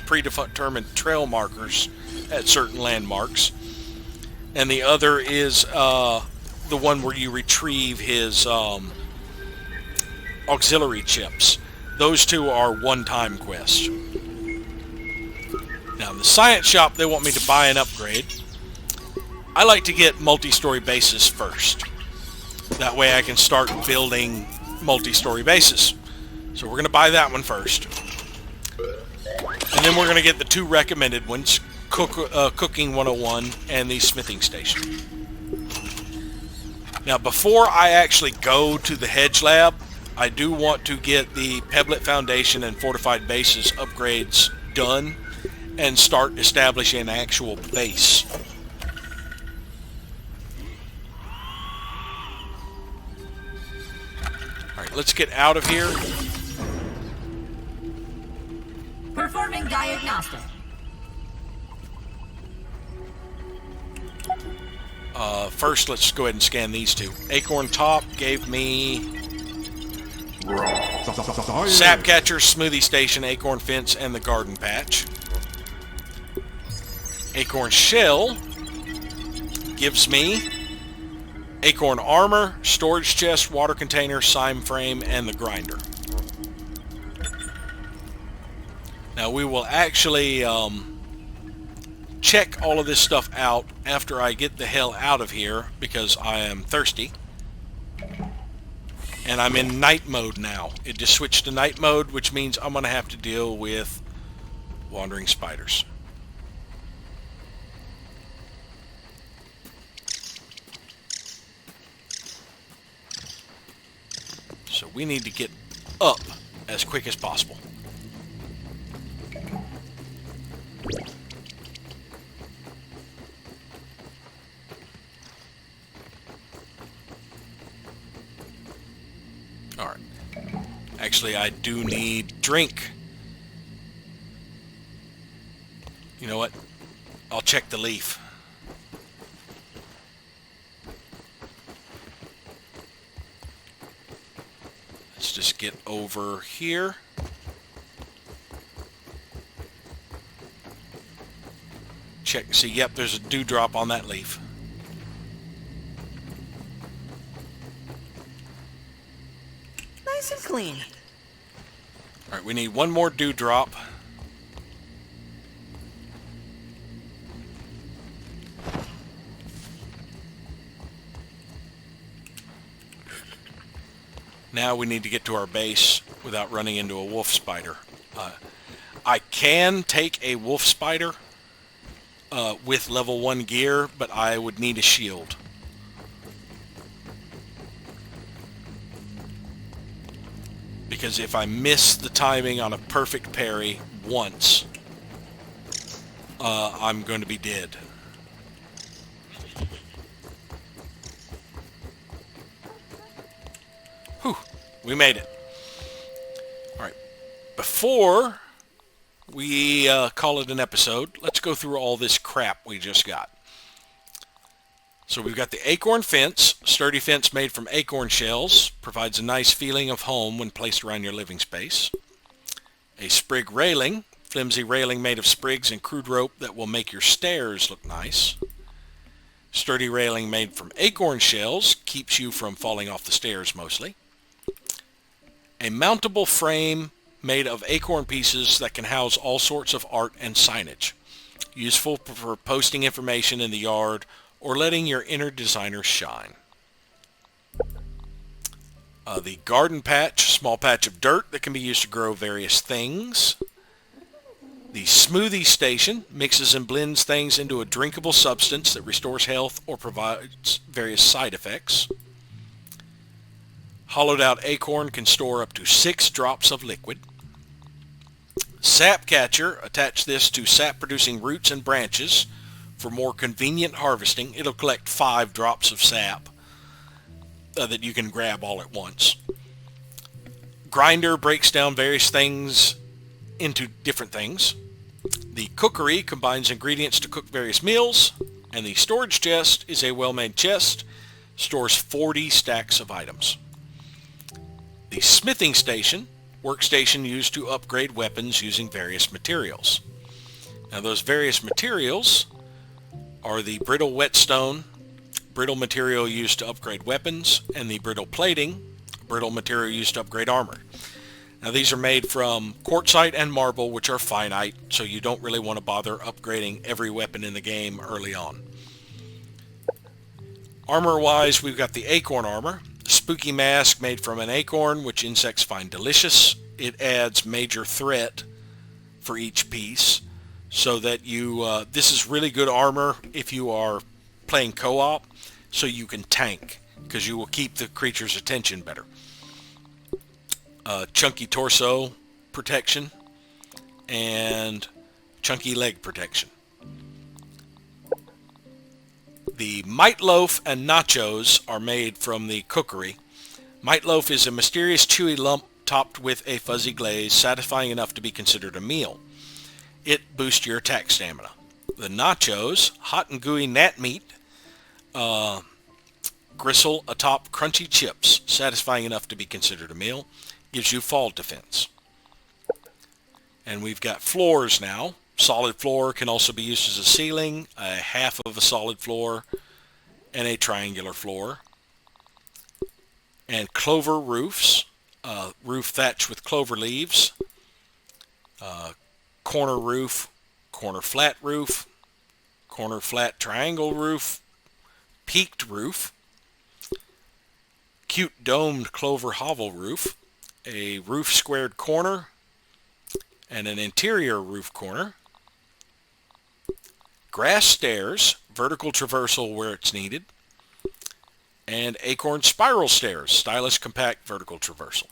predetermined trail markers at certain landmarks. And the other is the one where you retrieve his auxiliary chips. Those 2 are one-time quests. Now in the science shop they want me to buy an upgrade. I like to get multi-story bases first. That way I can start building multi-story bases. So we're going to buy that one first. And then we're going to get the 2 recommended ones, Cooking 101 and the Smithing Station. Now before I actually go to the Hedge Lab, I do want to get the Pebblet Foundation and Fortified Bases upgrades done and start establishing an actual base. Alright, let's get out of here. Performing diagnostic. First, let's go ahead and scan these 2. Acorn Top gave me Sap Catcher, Smoothie Station, Acorn Fence, and the Garden Patch. Acorn Shell gives me Acorn Armor, Storage Chest, Water Container, Sign Frame, and the Grinder. Now we will actually check all of this stuff out after I get the hell out of here because I am thirsty. And I'm in night mode now. It just switched to night mode, which means I'm going to have to deal with wandering spiders. So we need to get up as quick as possible. Alright. Actually, I do need drink. You know what? I'll check the leaf. Let's just get over here. Check. See, yep, there's a dewdrop on that leaf. Nice and clean. Alright, we need one more dewdrop. Now we need to get to our base without running into a wolf spider. I can take a wolf spider with level 1 gear, but I would need a shield. Because if I miss the timing on a perfect parry once, I'm going to be dead. Whew, we made it. Alright, before we call it an episode. Let's go through all this crap we just got. So we've got the acorn fence, sturdy fence made from acorn shells, provides a nice feeling of home when placed around your living space. A sprig railing, flimsy railing made of sprigs and crude rope that will make your stairs look nice. Sturdy railing made from acorn shells, keeps you from falling off the stairs mostly. A mountable frame made of acorn pieces that can house all sorts of art and signage. Useful for posting information in the yard or letting your inner designer shine. The garden patch, small patch of dirt that can be used to grow various things. The smoothie station mixes and blends things into a drinkable substance that restores health or provides various side effects. Hollowed out acorn can store up to 6 drops of liquid. Sap catcher, attach this to sap producing roots and branches. For more convenient harvesting, it'll collect 5 drops of sap that you can grab all at once. Grinder breaks down various things into different things. The cookery combines ingredients to cook various meals. And the storage chest is a well-made chest, stores 40 stacks of items. The smithing station, workstation used to upgrade weapons using various materials. Now those various materials are the brittle whetstone, brittle material used to upgrade weapons, and the brittle plating, brittle material used to upgrade armor. Now these are made from quartzite and marble, which are finite, so you don't really want to bother upgrading every weapon in the game early on. Armor-wise, we've got the acorn armor, spooky mask made from an acorn, which insects find delicious. It adds major threat for each piece, so that you, this is really good armor if you are playing co-op, so you can tank, because you will keep the creature's attention better. Chunky torso protection, and chunky leg protection. The Might Loaf and Nachos are made from the cookery. Might Loaf is a mysterious chewy lump topped with a fuzzy glaze, satisfying enough to be considered a meal. It boosts your attack stamina. The Nachos, hot and gooey gnat meat, gristle atop crunchy chips, satisfying enough to be considered a meal, gives you fall defense. And we've got floors now. Solid floor can also be used as a ceiling, a half of a solid floor, and a triangular floor. And clover roofs, roof thatched with clover leaves, corner roof, corner flat roof, corner flat triangle roof, peaked roof, cute domed clover hovel roof, a roof squared corner, and an interior roof corner, grass stairs, vertical traversal where it's needed, and acorn spiral stairs, stylish compact vertical traversal.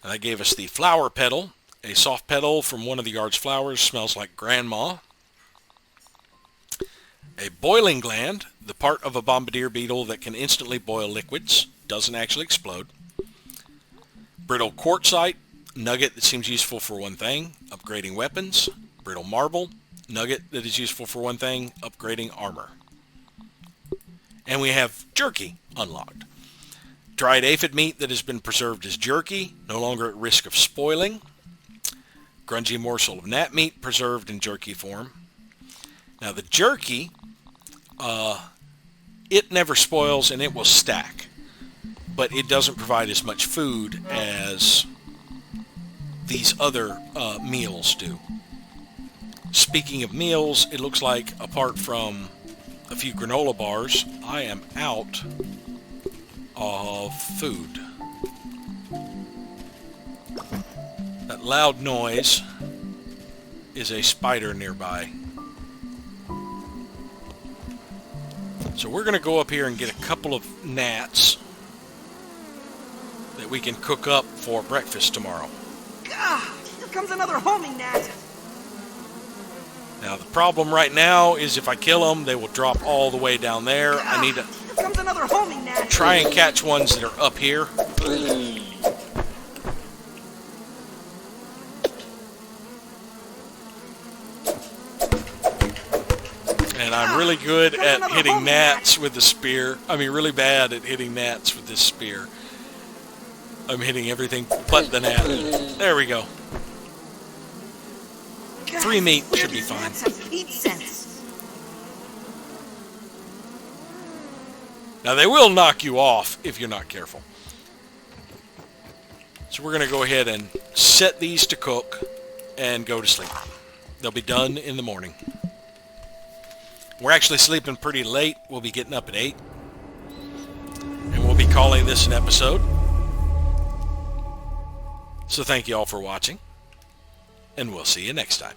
And that gave us the flower petal, a soft petal from one of the yard's flowers, smells like grandma. A boiling gland, the part of a bombardier beetle that can instantly boil liquids, doesn't actually explode. Brittle quartzite, nugget that seems useful for one thing, upgrading weapons. Brittle marble, nugget that is useful for one thing, upgrading armor. And we have jerky unlocked. Dried aphid meat that has been preserved as jerky, no longer at risk of spoiling. Grungy morsel of gnat meat preserved in jerky form. Now the jerky, it never spoils and it will stack, but it doesn't provide as much food as these other meals do. Speaking of meals, it looks like apart from a few granola bars, I am out of food. That loud noise is a spider nearby. So we're going to go up here and get a couple of gnats that we can cook up for breakfast tomorrow. Ah, here comes another homing gnat. Now the problem right now is if I kill them, they will drop all the way down there. I need to Here comes another homing gnat. try and catch ones that are up here. And I'm really good There's at another hitting hole in gnats with the spear. I mean, really bad at hitting gnats with this spear. I'm hitting everything but the gnat. There we go. God, 3 meat should be fine. Gnats have heat sense. Now, they will knock you off if you're not careful. So we're going to go ahead and set these to cook and go to sleep. They'll be done in the morning. We're actually sleeping pretty late. We'll be getting up at 8. And we'll be calling this an episode. So thank you all for watching. And we'll see you next time.